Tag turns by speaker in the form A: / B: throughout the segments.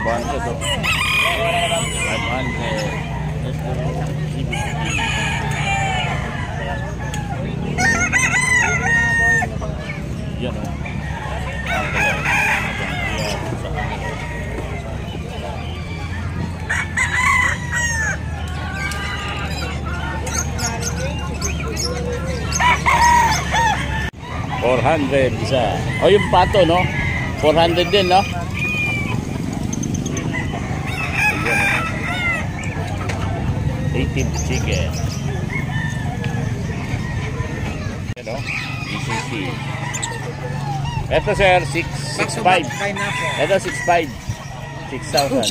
A: 500 to. 500. Yan o. 400 isa. O yung pato, no? 400 din, no? Native chicken. Ano? ECC. Ito sir, 6,500. Ito 6,500. 6,000.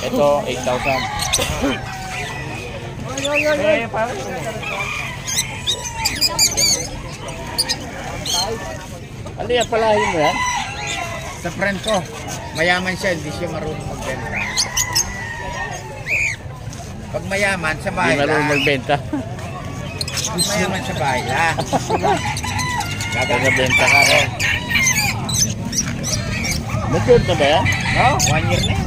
A: Ito 8,000. Ano yan, palahin mo yan?
B: Sa friend ko, mayaman siya, hindi siya marunong magbenta. Pag mayaman, sa bahay
A: hindi marunong magbenta.
B: Pag mayaman sa bahay lang.
A: Gagabenta ka rin. Mature na ba yan?
B: No, 1 year na yan.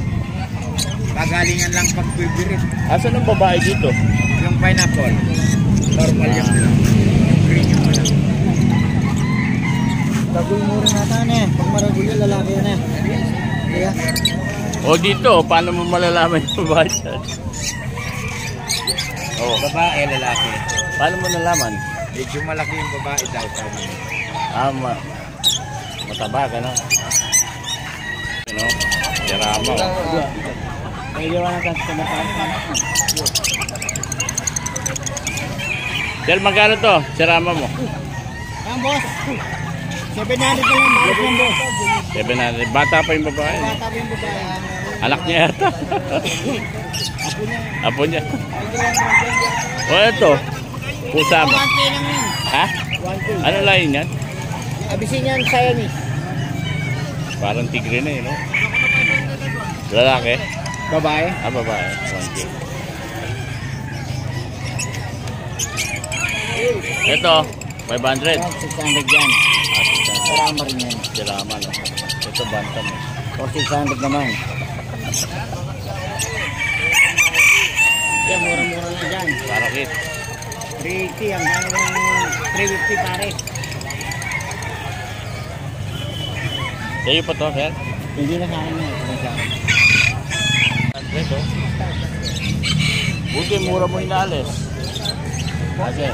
B: Pagalingan lang pagbibirit.
A: Asan ang babae dito?
B: Yung pineapple. Normal yung green yung wala.
C: Tagoy mo rin natin eh. Pag maragulyo, lalaki yan eh. Kaya?
A: O dito, paano mo malalaman yung babae dyan?
B: Oh. Babae, lalaki.
A: Paano mo nalaman?
B: Medyo malaki yung babae daw sabi.
A: Mataba ka na. Ano? Yarama.
C: May iwan natin sa matakan.
A: Sir, magkano to? Yarama mo?
C: Ayan boss. 700 na lang. Balik lang boss.
A: 700. Bata pa yung babae.
C: Bata pa yung babae.
A: Anak niya yata. Apo niya. O ito. Pusa mo.
C: 1K lang yun.
A: Ha?
C: 1K.
A: Ano lain yan?
C: Abyssinian Siamese.
A: Parang tigre na no? Lalaki?
C: Babae.
A: Babae. 1K. Ito, 500.
C: 600 yan. Sarama rin yan.
A: Sirama, no? Ito, bantam.
C: O 600 naman. Yan, mura-mura na dyan.
A: Parakit.
C: 380 ang hanggang 350 pare.
A: Sa'yo pa to, sir?
C: Hindi na sa akin na.
A: Ito. Buti, mura mo inaalis. Kasi.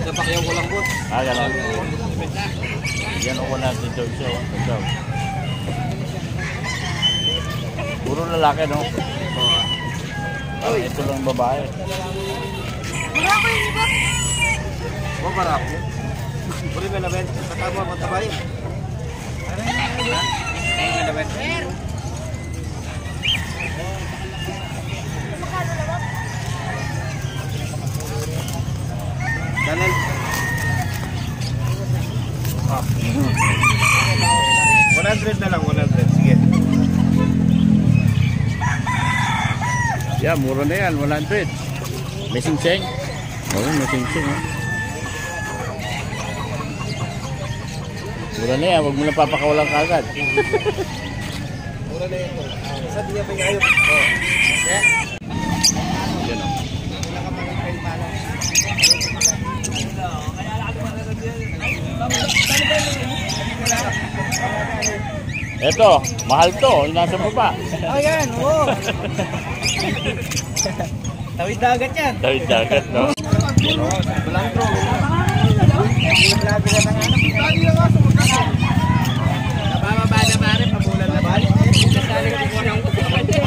B: Napakyaw ko lang po.
A: Gano'n. Yan ako natin ito. Ito. Puro lalaki, no? Ito lang babae.
D: Marako yun, di ba?
B: Oh, marako. Puri na naman. Katama mo tabayin. Puri na naman. Dalal. 100 na lang, 100. Sige.
A: Yeah, mura na yan, 100. May sing-sing? Oo, may sing-sing. Mura na yan, huwag mo na papakawalan kagad.
B: Mura na ito. Sa diya pa ngayon.
A: Yan o. Ito, mahal to, yung nasa baba.
C: Oh yan, oo. Tawid dagat yan.
A: Tawid dagat, no?
B: Balantro. Nabababa na pare, pabulan na ba?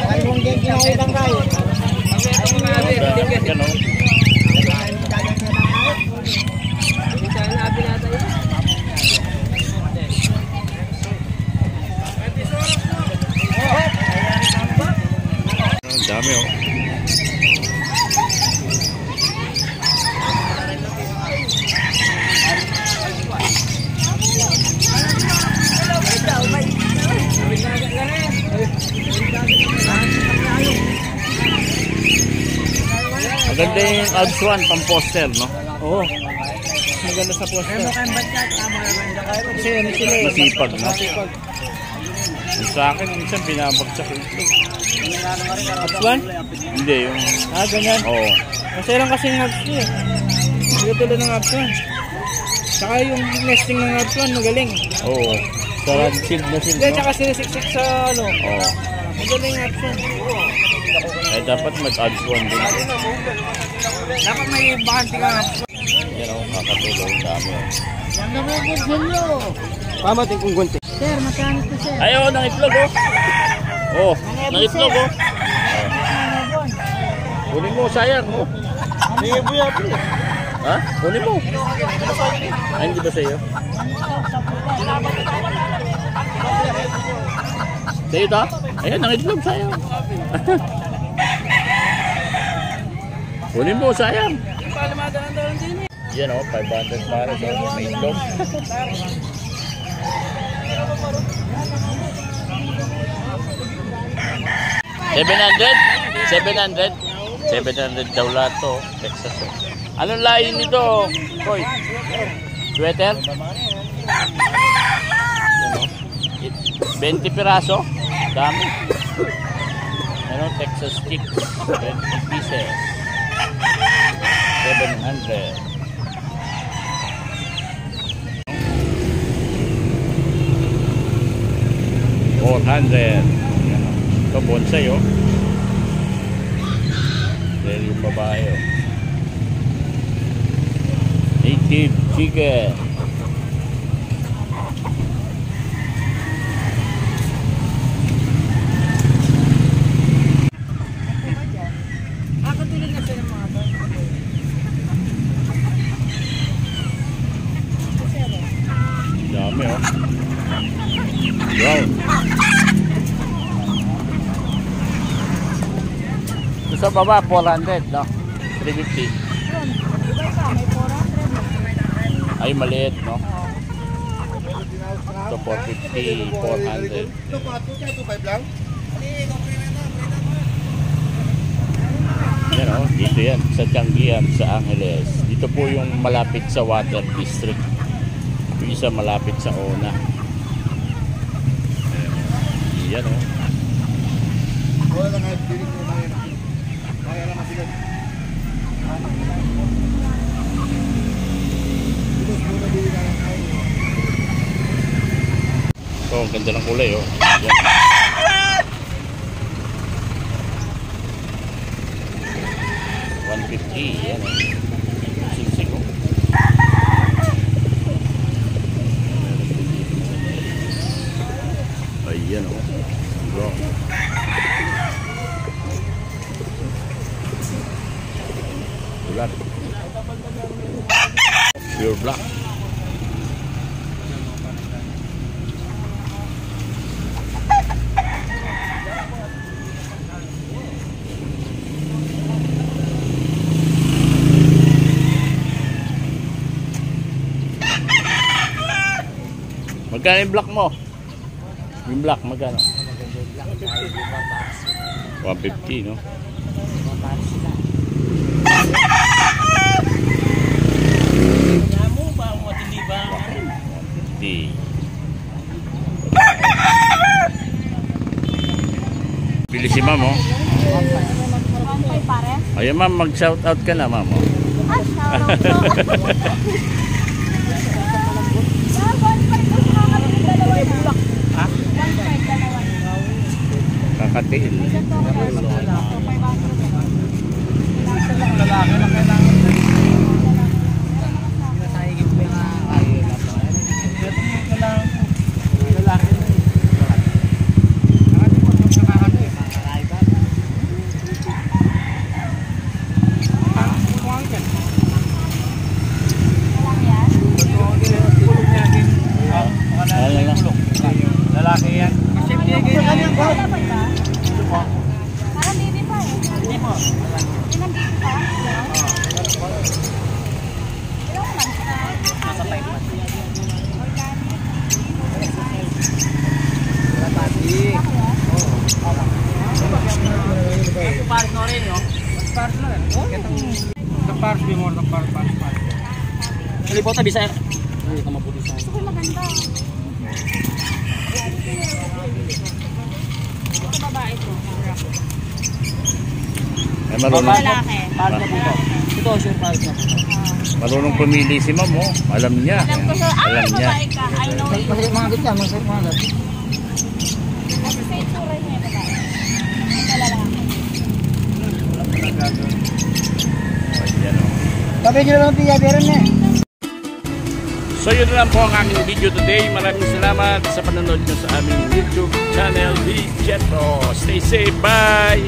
C: Ay, mong din kinakitang kayo.
A: Yan o. Ang dami o. Maganda yung Alps 1 pang poster, no?
C: Oo. Maganda sa poster. Kasi ano sila eh.
A: Masipag, no?
C: Masipag.
A: Yung sa akin, minsan binabagsak yung itlog.
C: Upswan?
A: Hindi, yung...
C: Ah, ganyan.
A: Oo.
C: Masaya lang kasi yung Habs niya eh. Hindi tulad ng Habswan. Saka yung nesting ng Habswan, magaling.
A: Oo. Sarang shield na shield,
C: Hindi,
A: no?
C: tsaka sinisiksik sa ano.
A: Oo.
C: Magaling yung Habswan.
A: Eh, dapat mag-odds 1 din.
C: Dapat may bakante ka Habswan.
A: Yan ako, kakatulong sa amin.
C: Pamating kung gunti.
D: Sir, magkano to, sir?
A: Ay, oo, ng itlog, oh. Oh, ng itlog, oh. Kunin mo, sayang, oh. Ha? Kunin mo. Ay, hindi ba sa'yo? Sa'yo ito? Ayan, ng itlog, sayang. Kunin mo, sayang. Yan, oh, 500 para sa may itlog. 700 daw lahat to, Texas. Anong lahi nito, Koy? Sweater? Ano? 20 piraso? Dami. Ano, Texas chicks. 20 pieces. 700. Ito, bonsai, oh. Dahil yung babae, oh. Native chicken.
C: Katulad na siya ng mga ba?
A: Dami, oh. Wow. Ito sa baba, 400, no? 350. Ay, maliit, no? Ito, 450, 400. Yan, oh. Dito yan, sa Tianggian, sa Angeles. Dito po yung malapit sa Water District. Yung isa malapit sa Ona. Yan, oh. Oh, ang ganda ng kulay, oh. Yan. $150, yan, oh. Singsing, oh. Ayan, oh. Bro. Black. Pure black. Magkano yung black mo? Yung black, magkano? 150, no? Pili si ma'am, oh. Ayun, ma'am, mag-shout out ka na, ma'am, oh. Kakatiil.
C: Lalaki na kailangan.
B: Lalaki yan.
D: Parang baby pa eh. Hindi po. Ilang baby pa? Ilang months na?
B: Nasa 5 months. Ito pares na rin, no? Pares na rin. Itong pares, bimor ng pares. Halipota, bisa. Ito mabuti sa.
D: Gusto ko maganda.
A: Ay, marunong,
D: Lalaki.
C: Pares na po ito. Ito, sure, pares na po.
A: marunong pumili si ma'am, oh. Alam niya.
D: Alam ko sir,
A: Alam niya.
D: babae ka. I know you.
C: Masakit mga gitna, masakit mga gitna.
D: Kasi sa itsura niya, babae. Ito lalaki.
A: Ayan, oh.
C: Sabi nyo lang tiya, pero na eh.
A: So yun lang po ang aming video today. Maraming salamat sa panonood nyo sa aming YouTube channel, Di Jetro. Stay safe, bye!